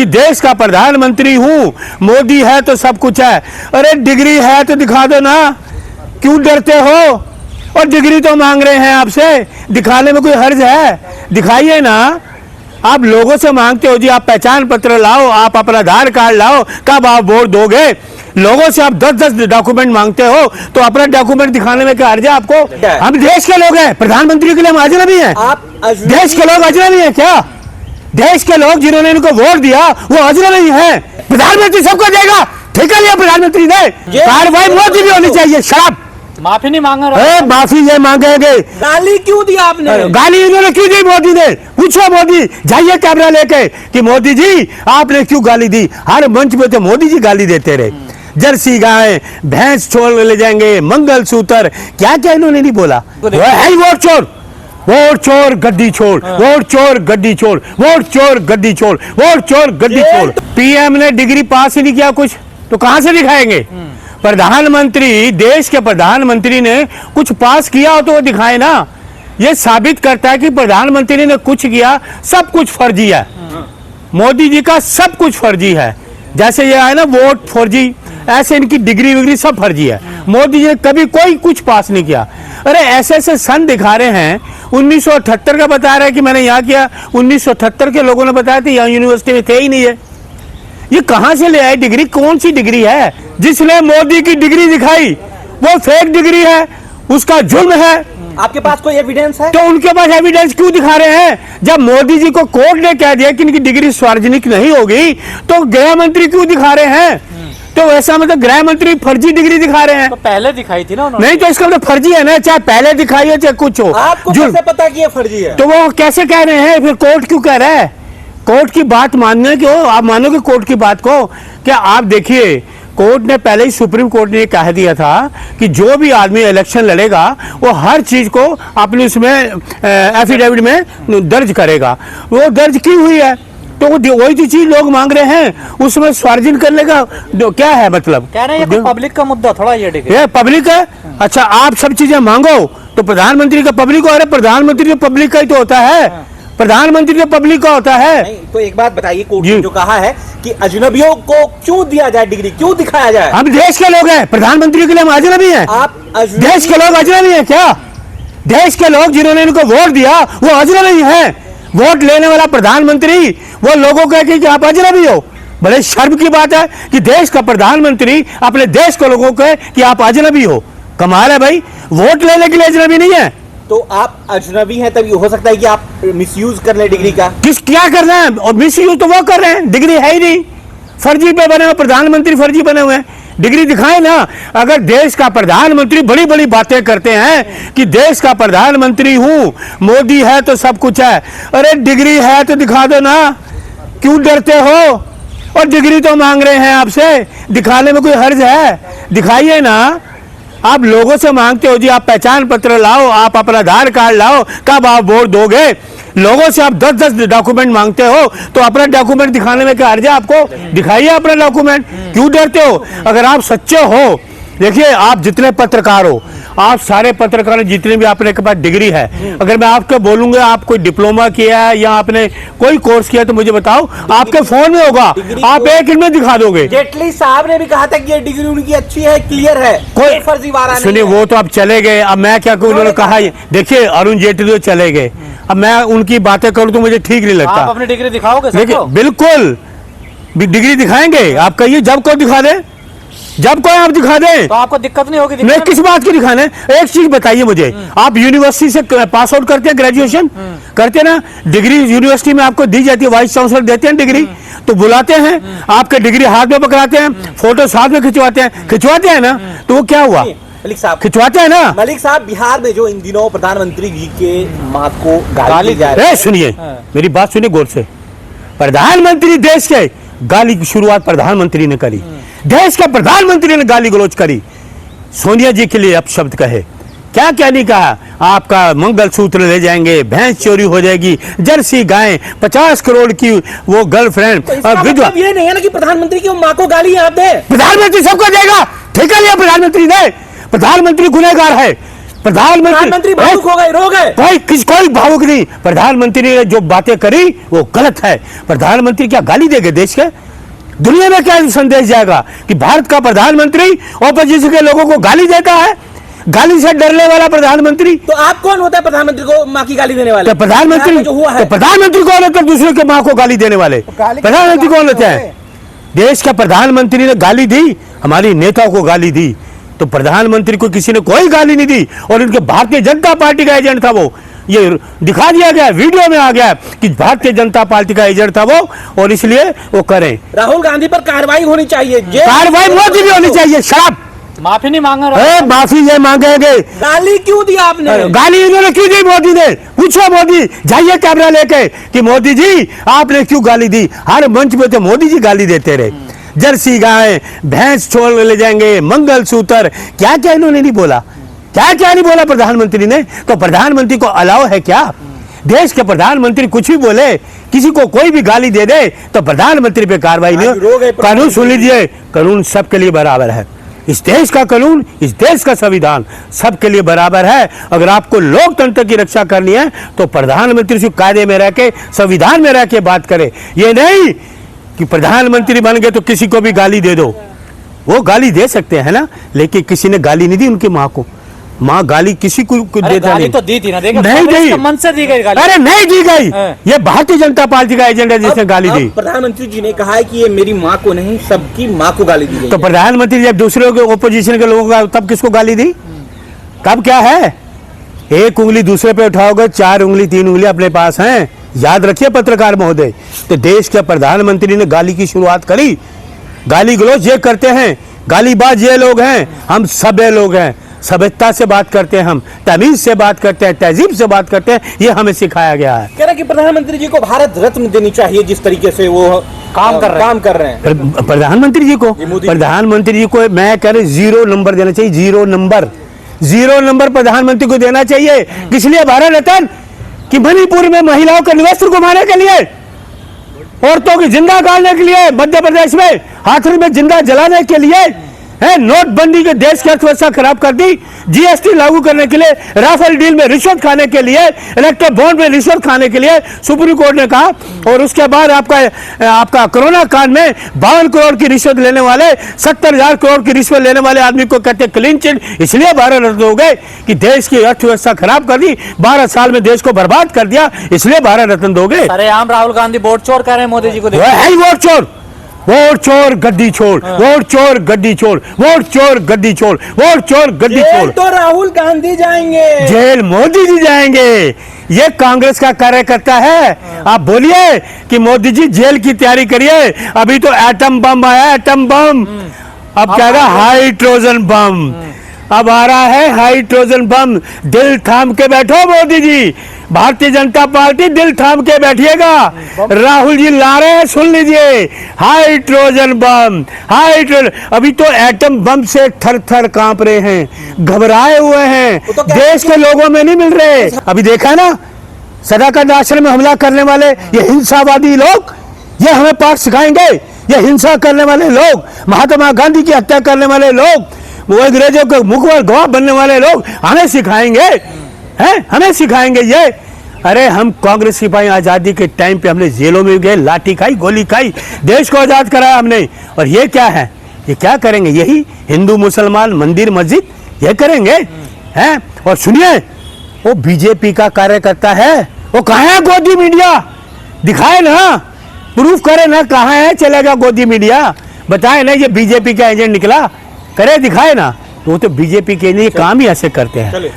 कि देश का प्रधानमंत्री हूँ, मोदी है तो सब कुछ है। अरे डिग्री है तो दिखा दो ना, क्यों डरते हो? और डिग्री तो मांग रहे हैं आपसे, दिखाने में कोई हर्ज है? दिखाइए ना। आप लोगों से मांगते हो जी आप पहचान पत्र लाओ, आप अपना आधार कार्ड लाओ, कब आप वोट दोगे? लोगों से आप 10-10 डॉक्यूमेंट मांगते हो, तो अपना डॉक्यूमेंट दिखाने में क्या हर्ज है आपको? हम देश के लोग हैं, प्रधानमंत्री के लिए हम अजनबी हैं? देश के लोग अजनबी हैं क्या? देश के लोग जिन्होंने इनको वोट दिया वो अजनबी हैं? प्रधानमंत्री सबको देगा, ठीक है? प्रधानमंत्री दे, कार्रवाई मोदी भी होनी चाहिए। शराब माफी नहीं मांग रहा, माफी ये मांगेंगे। गाली क्यों दी आपने? गाली इन्होंने क्यों दी मोदी ने? पूछो मोदी, जाइए कैमरा लेके कि मोदी जी आपने क्यों गाली दी? हर मंच पे तो मोदी जी गाली देते रहे। जर्सी गाय, भैंस छोड़ ले जाएंगे, मंगलसूत्र, क्या क्या इन्होंने नहीं बोला? है वोट चोर, वोट चोर गड्डी छोड़, वोट चोर गड्डी छोड़, वोट चोर गड्डी छोड़, वोट चोर गड्डी छोड़। पीएम ने डिग्री पास ही नहीं किया कुछ, तो कहां से दिखाएंगे? प्रधानमंत्री, देश के प्रधानमंत्री ने कुछ पास किया हो तो वो दिखाए ना। ये साबित करता है कि प्रधानमंत्री ने कुछ किया, सब कुछ फर्जी है। मोदी जी का सब कुछ फर्जी है। जैसे ये है ना वोट फर्जी, ऐसे इनकी डिग्री विग्री सब फर्जी है। मोदी जी ने कभी कोई कुछ पास नहीं किया। अरे ऐसे ऐसे सन दिखा रहे हैं। 1978 का बता रहे हैं कि मैंने यहाँ किया, 1978 के लोगों ने बताया था यहाँ यूनिवर्सिटी में थे ही नहीं है। ये कहां से ले आए डिग्री? कौन सी डिग्री है? जिसने मोदी की डिग्री दिखाई वो फेक डिग्री है, उसका जुर्म है। आपके पास कोई एविडेंस है? तो उनके पास एविडेंस क्यों दिखा रहे हैं? जब मोदी जी को कोर्ट ने कह दिया कि इनकी डिग्री सार्वजनिक नहीं होगी, तो गृह मंत्री क्यों दिखा रहे हैं? तो ऐसा मतलब गृह मंत्री फर्जी डिग्री दिखा रहे हैं। तो पहले दिखाई थी ना उन्होंने। नहीं तो इसका मतलब फर्जी है ना, चाहे पहले दिखाई हो चाहे कुछ हो। आपको कैसे पता कि ये फर्जी है? तो वो कैसे कह रहे हैं? फिर कोर्ट क्यों कह रहा है? कोर्ट की बात मानने क्यों? आप मानोगे कोर्ट की बात को? क्या आप देखिए, कोर्ट ने पहले ही, सुप्रीम कोर्ट ने कह दिया था कि जो भी आदमी इलेक्शन लड़ेगा वो हर चीज को अपने उसमें एफिडेविट में दर्ज करेगा। वो दर्ज की हुई है, तो वही जो चीज लोग मांग रहे हैं उसमें स्वार्जन करने का क्या है मतलब? कह रहे हैं ये पब्लिक का मुद्दा थोड़ा ये पब्लिक है। अच्छा, आप सब चीजें मांगो तो प्रधानमंत्री का पब्लिक हो? अरे प्रधानमंत्री तो पब्लिक का ही तो होता है, प्रधानमंत्री तो पब्लिक का होता है। नहीं, तो एक बात बताइए, कोर्ट ने जो कहा है कि अजनबियों को क्यों दिया जाए डिग्री, क्यों दिखाया जाए? हम देश के लोग हैं, प्रधानमंत्री के लिए हम अजनबी हैं? आप देश के लोग अजनबी हैं क्या? देश के लोग जिन्होंने इनको वोट दिया वो अजनबी हैं? वोट लेने वाला प्रधानमंत्री वो लोगों को कहे कि आप अजनबी हो? बड़े शर्म की बात है कि देश का प्रधानमंत्री अपने देश के लोगों को कहे कि आप अजनबी हो। कमाल है भाई, वोट लेने के लिए अजनबी नहीं है। तो आप अजनबी हैं, तभी हो सकता है कि आप मिसयूज कर ले डिग्री का। क्या कर रहे हैं? और मिसयूज तो वो कर रहे हैं, डिग्री है ही नहीं, फर्जी पे बने हुए प्रधानमंत्री, फर्जी बने हुए हैं। डिग्री दिखाए ना। अगर देश का प्रधानमंत्री बड़ी बड़ी बातें करते हैं कि देश का प्रधानमंत्री हूं, मोदी है तो सब कुछ है। अरे डिग्री है तो दिखा दो ना, क्यों डरते हो? और डिग्री तो मांग रहे हैं आपसे, दिखाने में कोई हर्ज है? दिखाइए ना। आप लोगों से मांगते हो जी आप पहचान पत्र लाओ, आप अपना आधार कार्ड लाओ, कब आप वोट दोगे? लोगों से आप 10-10 डॉक्यूमेंट मांगते हो, तो अपना डॉक्यूमेंट दिखाने में क्या हर्ज है आपको? दिखाइए अपना डॉक्यूमेंट, क्यों डरते हो? अगर आप सच्चे हो, देखिए आप जितने पत्रकार हो, आप सारे पत्रकार जितने भी आपने के पास डिग्री है, अगर मैं आपको बोलूंगा आप कोई डिप्लोमा किया है या आपने कोई कोर्स किया तो मुझे बताओ, आपके फोन में होगा, आप एक मिनट में दिखा दोगे। जेटली साहब ने भी कहा था कि ये डिग्री उनकी अच्छी है, क्लियर है, कोई फर्जीवाड़ा नहीं। सुनिए, वो तो अब चले गए, अब मैं क्या कहूँ? उन्होंने कहा, देखिए अरुण जेटली तो चले गए, अब मैं उनकी बातें करूँ तो मुझे ठीक नहीं लगता। आप अपनी डिग्री दिखाओगे? देखिए बिल्कुल डिग्री दिखाएंगे, आप कहिए जब को दिखा दें, जब कोई आप दिखा दें तो आपको दिक्कत नहीं होगी? मैं किस बात की दिखाने? एक चीज बताइए मुझे, आप यूनिवर्सिटी से पास आउट करते हैं, ग्रेजुएशन करते ना, डिग्री यूनिवर्सिटी में आपको दी जाती है, वाइस चांसलर देते हैं डिग्री, तो बुलाते हैं, आपके डिग्री हाथ में पकड़ाते हैं, फोटो साथ में खिंचवाते हैं ना, तो वो क्या हुआ? मलिक साहब खिंचवाते हैं ना। मलिक साहब, बिहार में जो इन दिनों प्रधानमंत्री जी के मां को गाली जा रही है, सुनिए मेरी बात सुनिए गौर से। प्रधानमंत्री देश के गाली की शुरुआत प्रधानमंत्री ने करी, देश के प्रधानमंत्री ने गाली गलौज करी, सोनिया जी के लिए अपशब्द कहे, क्या क्या नहीं कहा? आपका मंगलसूत्र ले जाएंगे, भैंस चोरी हो जाएगी, जर्सी गाय, 50 करोड़ की वो गर्लफ्रेंड, मतलब ये नहीं है ना कि प्रधानमंत्री की मां को गाली आप दे। प्रधानमंत्री सबको देगा, ठीक है? प्रधानमंत्री दे, प्रधानमंत्री गुनहगार है, प्रधानमंत्री भावुक हो गए, रो गए। कोई भावुक नहीं। प्रधानमंत्री ने जो बातें करी वो गलत है। प्रधानमंत्री क्या गाली देंगे देश के? दुनिया में क्या संदेश जाएगा कि भारत का प्रधानमंत्री ऑपोजिशन के लोगों को गाली देता है? गाली से डरने वाला प्रधानमंत्री। तो आप कौन होता है प्रधानमंत्री को माँ की गाली देने वाले? तो प्रधानमंत्री जो हुआ है, तो प्रधानमंत्री कौन होता है दूसरे के माँ को गाली देने वाले? प्रधानमंत्री कौन होते हैं? देश का प्रधानमंत्री ने गाली दी, हमारी नेताओं को गाली दी, तो प्रधानमंत्री को किसी ने कोई गाली नहीं दी। और उनके भारतीय जनता पार्टी का एजेंट था वो, ये दिखा दिया गया, वीडियो में आ गया कि भारतीय जनता पार्टी का एजेंट था वो, और इसलिए वो करें। राहुल गांधी पर कार्रवाई होनी चाहिए, कार्रवाई मोदी भी होनी चाहिए। शराब माफी नहीं मांगा रहा। माफी ये मांगेंगे। गाली क्यों दी आपने? गाली इन्होंने क्यों दी मोदी ने? पूछो मोदी, जाइए कैमरा लेके कि मोदी जी आपने क्यों गाली दी? हर मंच पे तो मोदी जी गाली देते रहे। जर्सी गाय, भैंस छोड़ ले जाएंगे, मंगलसूत्र, क्या क्या इन्होंने नहीं बोला? क्या क्या नहीं बोला प्रधानमंत्री ने? तो प्रधानमंत्री को अलाउ है क्या? देश के प्रधानमंत्री कुछ भी बोले, किसी को कोई भी गाली दे दे तो प्रधानमंत्री पे कार्रवाई नहीं। कानून सुन लीजिए, कानून सबके लिए बराबर है। इस देश का कानून, इस देश का संविधान सबके लिए बराबर है। अगर आपको लोकतंत्र की रक्षा करनी है तो प्रधानमंत्री सिर्फ कायदे में रह के, संविधान में रह के बात करे। ये नहीं कि प्रधानमंत्री बन गए तो किसी को भी गाली दे दो। वो गाली दे सकते हैं ना, लेकिन किसी ने गाली नहीं दी उनकी माँ को। माँ गाली किसी को देता नहीं। तो दी थी ना, देखा नहीं दी, मन से दी गई गाली। अरे नहीं दी गई। ये भारतीय जनता पार्टी का एजेंट है जिसने गाली दी। प्रधानमंत्री जी ने कहा है कि ये मेरी माँ को नहीं, सबकी माँ को गाली दी गई। तो प्रधानमंत्री जब दूसरे के ओपोजिशन के लोगों का, तब किसको गाली दी? तब क्या है? एक उंगली दूसरे पे उठाओगे, 4 उंगली 3 उंगली अपने पास हैं। याद रखिए पत्रकार महोदय। तो देश के प्रधानमंत्री ने गाली की शुरुआत करी। गाली गलौज ये करते हैं, गालीबाज ये लोग हैं। हम सभ्य लोग हैं, सभ्यता से बात करते हैं, हम तमीज से बात करते हैं, तहजीब से बात करते हैं। ये हमें सिखाया गया है। कह रहे कि प्रधानमंत्री जी को भारत रत्न देनी चाहिए, जिस तरीके से वो काम कर रहे हैं। प्रधानमंत्री जी को मैं कह रही 0 नंबर देना चाहिए। 0 नंबर प्रधानमंत्री को देना चाहिए। किस लिए? भारत रत्न कि मणिपुर में महिलाओं के निवस्त्र को मारने के लिए, औरतों की जिंदा गाड़ने के लिए, मध्य प्रदेश में हाथरस में जिंदा जलाने के लिए, है नोटबंदी के देश की अर्थव्यवस्था खराब कर दी, जीएसटी लागू करने के लिए, राफेल डील में रिश्वत खाने के लिए, इलेक्ट्रल बॉन्ड में रिश्वत खाने के लिए सुप्रीम कोर्ट ने कहा। और उसके बाद आपका कोरोना कांड में 52 करोड़ की रिश्वत लेने वाले, 70,000 करोड़ की रिश्वत लेने वाले आदमी को कहते क्लीन चिट। इसलिए भारत रत्न हो गए कि देश की अर्थव्यवस्था खराब कर दी, 12 साल में देश को बर्बाद कर दिया, इसलिए भारत रत्न दोगे। अरे आम राहुल गांधी वोट चोर कह रहे हैं मोदी जी को। वोट चोर, वोट चोर गद्दी छोड़, वोट चोर गद्दी छोड़, वोट चोर गद्दी छोड़, वोट चोर गद्दी छोड़। तो राहुल गांधी जाएंगे जेल, मोदी जी जाएंगे। ये कांग्रेस का कार्यकर्ता है। आप बोलिए कि मोदी जी जेल की तैयारी करिए। अभी तो एटम बम आया, एटम बम। अब क्या रहा? Hydrogen bomb. अब आ रहा है हाइड्रोजन बम। दिल थाम के बैठो मोदी जी, भारतीय जनता पार्टी दिल थाम के बैठिएगा। राहुल जी ला रहे हैं, सुन लीजिए, हाइड्रोजन बम। अभी तो एटम बम से थर थर कांप रहे हैं, घबराए हुए हैं, तो देश के लोगों में नहीं मिल रहे। अभी देखा ना, सदाकत आश्रम में हमला करने वाले ये हिंसावादी लोग, ये हमें पाठ सिखाएंगे। ये हिंसा करने वाले लोग, महात्मा गांधी की हत्या करने वाले लोग, वो अंग्रेजों के मुख पर गवाह बनने वाले लोग हमें सिखाएंगे, हैं? हमें सिखाएंगे ये। अरे हम कांग्रेस सिपाही आजादी के टाइम पे हमने जेलों में गए, लाठी खाई, गोली खाई, देश को आजाद कराया हमने। और ये क्या है? ये क्या करेंगे? यही हिंदू मुसलमान मंदिर मस्जिद ये करेंगे, हैं? और सुनिए, वो बीजेपी का कार्यकर्ता है, वो कहाँ है? गोदी मीडिया दिखाए ना, प्रूफ करे ना, कहाँ है? चलेगा गोदी मीडिया, बताए ना ये बीजेपी का एजेंट निकला, करे दिखाए ना। वो तो बीजेपी के लिए काम ही ऐसे करते हैं।